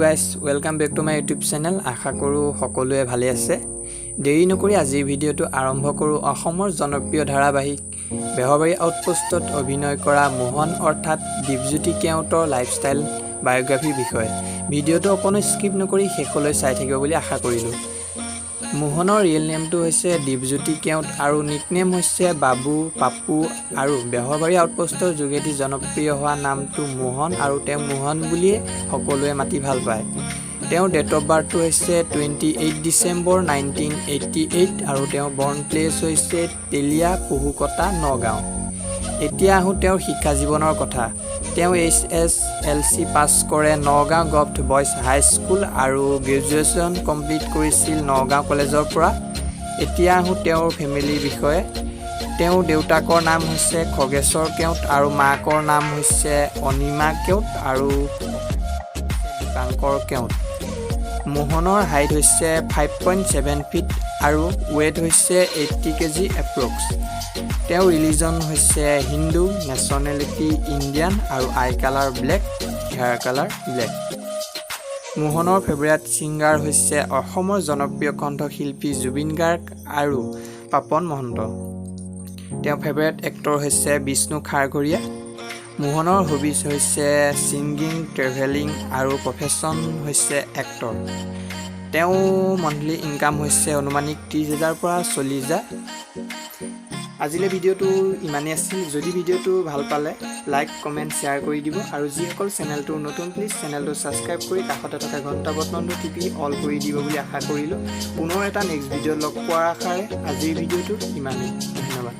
Guys welcome back to my YouTube channel. আশা কৰোঁ সকলোৱে ভালে আছে। দেৰি নকৰি আজিৰ ভিডিঅ'টো আৰম্ভ কৰোঁ অসমৰ জনপ্ৰিয় ধাৰাবাহিক বেহৰবাৰী আউটপোষ্টত অভিনয় কৰা মোহন অৰ্থাৎ দীপজ্যোতি কেওটৰ লাইফষ্টাইল বায়োগ্ৰাফিৰ বিষয়ে। ভিডিঅ'টো অকণো স্কিপ নকৰি শেষলৈ চাই থাকিব বুলি আশা কৰিলোঁ। মোহনৰ ৰিয়েল নেমটো হৈছে দীপজ্যোতি কেওট আৰু নিকনেম হৈছে বাবু, পাপু আৰু বেহৰবাৰী আউটপোষ্টৰ যোগেদি জনপ্ৰিয় হোৱা নামটো মোহন আৰু তেওঁ মোহন বুলিয়ে সকলোৱে মাতি ভাল পায়। তেওঁৰ ডেট অফ বাৰ্থটো হৈছে 28 ডিচেম্বৰ 1988 আৰু তেওঁৰ বৰ্ণ প্লেচ হৈছে তেলিয়া পহুকটা নগাঁও। এতিয়া আহোঁ তেওঁৰ শিক্ষা জীৱনৰ কথা। তেওঁ HSLC পাছ কৰে নগাঁও গভৰ্ণমেণ্ট বইজ হাই স্কুল আৰু গ্ৰেজুৱেশ্যন কমপ্লিট কৰিছিল নগাঁও কলেজৰ পৰা। এতিয়া আহোঁ তেওঁৰ ফেমিলিৰ বিষয়ে। তেওঁৰ দেউতাকৰ নাম হৈছে খগেশ্বৰ কেওট আৰু মাকৰ নাম হৈছে অনিমা কেওট আৰু দীপাংকৰ কেওট। মোহনৰ হাইট হৈছে 5.7 ফিট আৰু ৱেইট হৈছে 80 কেজি এপ্ৰক্স। তেওঁৰ ৰিলিজন হৈছে হিন্দু, নেশ্যনেলিটি ইণ্ডিয়ান আৰু eye colour black, hair colour black. মোহনৰ ফেভৰেট ছিংগাৰ হৈছে অসমৰ জনপ্ৰিয় কণ্ঠশিল্পী জুবিন গাৰ্গ আৰু পাপন মহন্ত। তেওঁৰ ফেভৰেট এক্টৰ হৈছে বিষ্ণু খাৰঘৰীয়া। মোহনৰ হবিজ হৈছে ছিংগিং, ট্ৰেভেলিং আৰু প্ৰফেশ্যন হৈছে এক্টৰ। তেওঁ মন্থলি ইনকাম হৈছে অনুমানিক 30,000 পৰা 40,000। আজিলৈ ভিডিঅ'টো ইমানেই আছিল। যদি ভিডিঅ'টো ভাল পালে লাইক, কমেণ্ট, শ্বেয়াৰ কৰি দিব আৰু যিসকল চেনেলটো নতুন প্লিজ চেনেলটো ছাবস্ক্ৰাইব কৰি কাষতে থকা ঘণ্টা বটনটো টিপি অল কৰি দিব বুলি আশা কৰিলোঁ। পুনৰ এটা নেক্সট ভিডিঅ'ত লগ পোৱাৰ আশাৰে আজিৰ ভিডিঅ'টো ইমানেই। ধন্যবাদ।